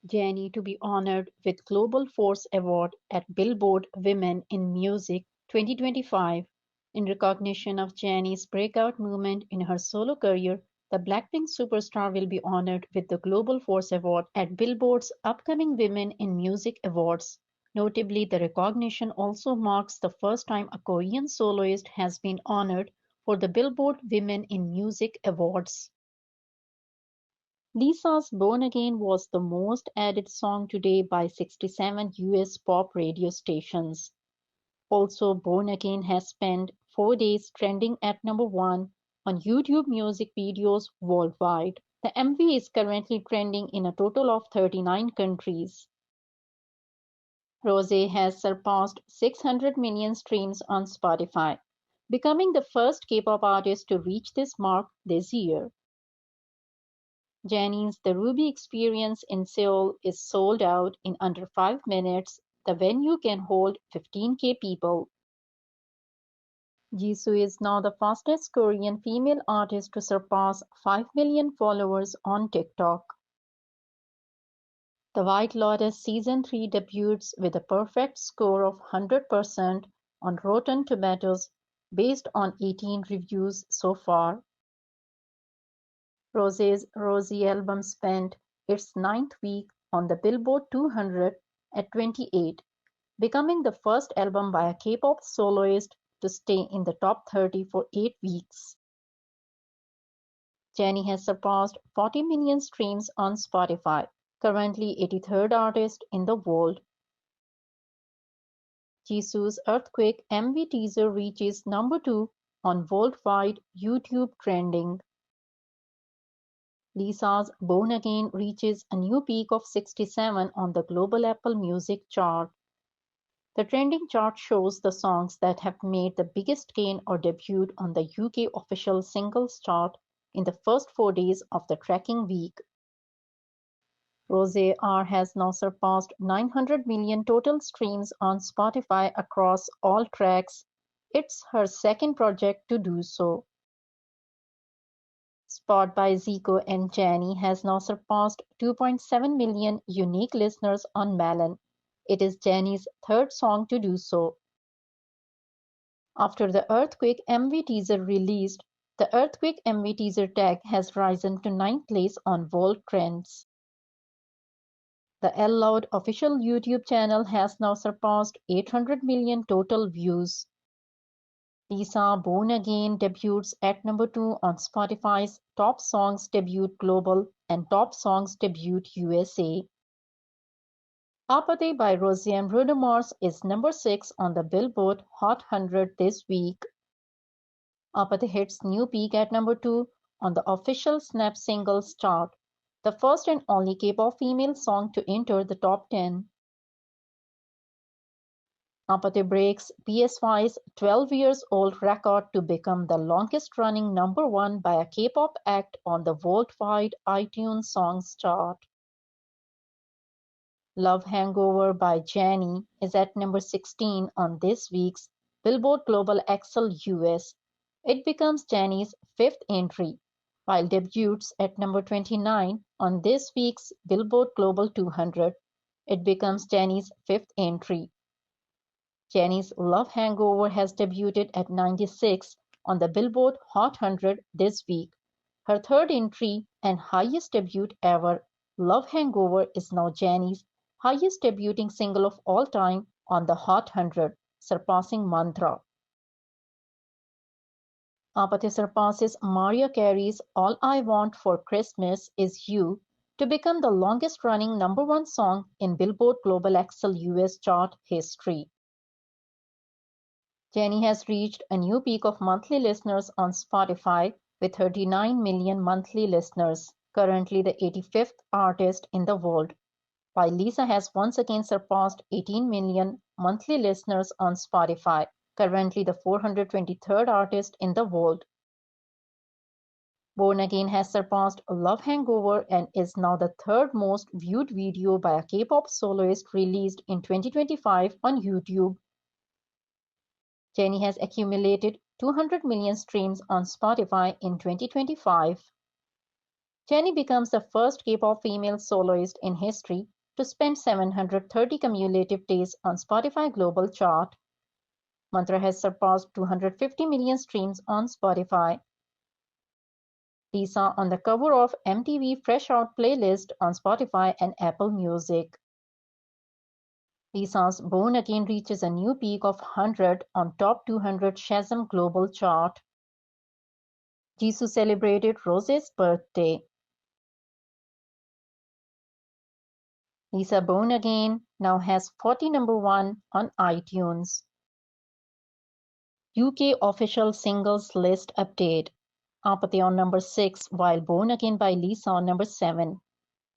Jennie to be honored with Global Force Award at Billboard Women in Music 2025. In recognition of Jennie's breakout movement in her solo career, the Blackpink superstar will be honored with the Global Force Award at Billboard's upcoming Women in Music Awards. Notably, the recognition also marks the first time a Korean soloist has been honored for the Billboard Women in Music Awards. Lisa's "Born Again" was the most added song today by 67 US pop radio stations. Also, "Born Again" has spent 4 days trending at number one on YouTube music videos worldwide. The MV is currently trending in a total of 39 countries. Rosé has surpassed 600 million streams on Spotify, becoming the first K-pop artist to reach this mark this year. Jennie's The Ruby Experience in Seoul is sold out in under 5 minutes. The venue can hold 15K people. Jisoo is now the fastest Korean female artist to surpass 5 million followers on TikTok. The White Lotus Season 3 debuts with a perfect score of 100% on Rotten Tomatoes based on 18 reviews so far. Rosé's Rosie album spent its ninth week on the Billboard 200 at 28, becoming the first album by a K-pop soloist to stay in the top 30 for 8 weeks. Jennie has surpassed 40 million streams on Spotify, currently 83rd artist in the world. Jisoo's Earthquake MV teaser reaches number 2 on worldwide YouTube trending. Lisa's "Born Again" reaches a new peak of 67 on the global Apple Music chart. The trending chart shows the songs that have made the biggest gain or debuted on the UK official singles chart in the first 4 days of the tracking week. Rosé R has now surpassed 900 million total streams on Spotify across all tracks. It's her second project to do so. Spot by ZICO and Jennie has now surpassed 2.7 million unique listeners on Melon. It is Jennie's third song to do so. After the Earthquake MV teaser released, the Earthquake MV teaser tag has risen to ninth place on World Trends. The L Loud official YouTube channel has now surpassed 800 million total views. Lisa "Born Again" debuts at number 2 on Spotify's Top Songs Debut Global and Top Songs Debut USA. APT by Rosie and Bruno Mars is number 6 on the Billboard Hot 100 this week. APT hits new peak at number 2 on the official Snap Singles chart, the first and only K-pop female song to enter the top 10. APT breaks PSY's 12 years old record to become the longest running number 1 by a K-pop act on the worldwide iTunes Songs chart. Love Hangover by Jennie is at number 16 on this week's Billboard Global XL US. It becomes Jennie's fifth entry, while debuts at number 29 on this week's Billboard Global 200. It becomes Jennie's fifth entry. Jennie's Love Hangover has debuted at 96 on the Billboard Hot 100 this week. Her third entry and highest debut ever, Love Hangover is now Jennie's highest debuting single of all time on the Hot 100, surpassing Mantra. APT surpasses Mariah Carey's All I Want for Christmas Is You to become the longest running number 1 song in Billboard Global XL US chart history. Jennie has reached a new peak of monthly listeners on Spotify with 39 million monthly listeners, currently the 85th artist in the world, while Lisa has once again surpassed 18 million monthly listeners on Spotify, currently the 423rd artist in the world. Born Again has surpassed Love Hangover and is now the third most viewed video by a K-pop soloist released in 2025 on YouTube. Jennie has accumulated 200 million streams on Spotify in 2025. Jennie becomes the first K-pop female soloist in history to spend 730 cumulative days on Spotify Global Chart. Mantra has surpassed 250 million streams on Spotify. Lisa on the cover of MTV Fresh Out playlist on Spotify and Apple Music. Lisa's Born Again reaches a new peak of 100 on Top 200 Shazam Global Chart. Jisoo celebrated Rosé's birthday. Lisa Born Again now has 40 number 1 on iTunes. UK official singles list update. APT on number 6 while Born Again by Lisa on number 7.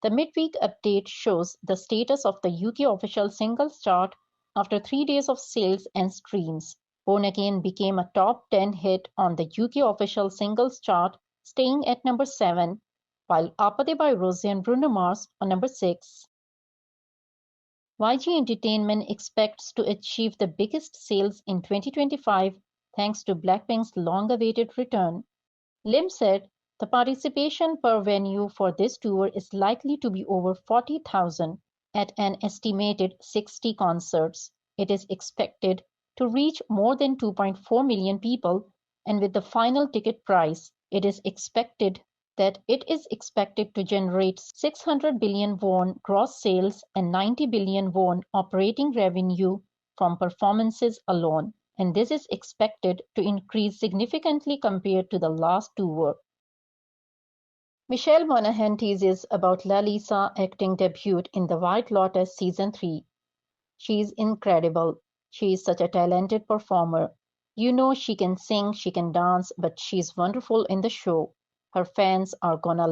The midweek update shows the status of the UK official singles chart after 3 days of sales and streams. Born Again became a top 10 hit on the UK official singles chart, staying at number 7, while APT by Rosé and Bruno Mars on number 6. YG Entertainment expects to achieve the biggest sales in 2025 thanks to Blackpink's long-awaited return. Lim said the participation per venue for this tour is likely to be over 40,000 at an estimated 60 concerts. It is expected to reach more than 2.4 million people, and with the final ticket price, it is expected to generate 600 billion won gross sales and 90 billion won operating revenue from performances alone, and this is expected to increase significantly compared to the last tour. Michelle Monaghan teases about Lalisa acting debut in The White Lotus Season 3. She is incredible. She is such a talented performer. You know she can sing, she can dance, but she's wonderful in the show. Her fans are gonna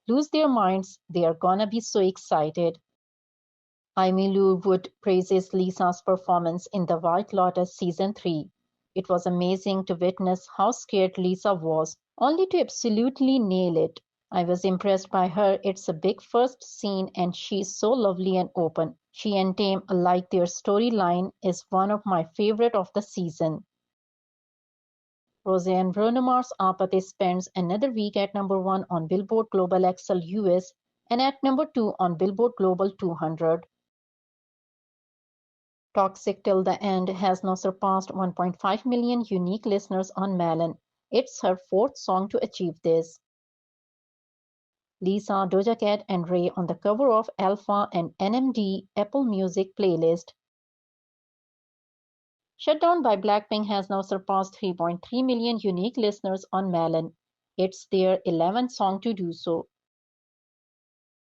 lose their minds. They are gonna be so excited. Aimee Wood praises Lisa's performance in The White Lotus Season 3. It was amazing to witness how scared Lisa was, only to absolutely nail it. I was impressed by her. It's a big first scene and she's so lovely and open. She and Tame, like their storyline, is one of my favorite of the season. Rosé and Bruno Mars APT spends another week at number 1 on Billboard Global XL US and at number 2 on Billboard Global 200. Toxic Till the End has now surpassed 1.5 million unique listeners on Melon. It's her 4th song to achieve this. Lisa, Doja Cat and Raye on the cover of Alpha and NMD Apple Music playlist. Shutdown by Blackpink has now surpassed 3.3 million unique listeners on Melon. It's their 11th song to do so.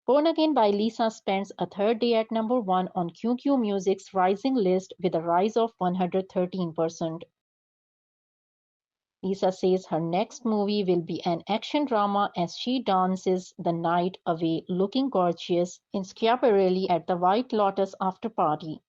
Born Again by Lisa spends a third day at number 1 on QQ Music's rising list with a rise of 113%. Lisa says her next movie will be an action drama as she dances the night away looking gorgeous in Schiaparelli at the White Lotus after party.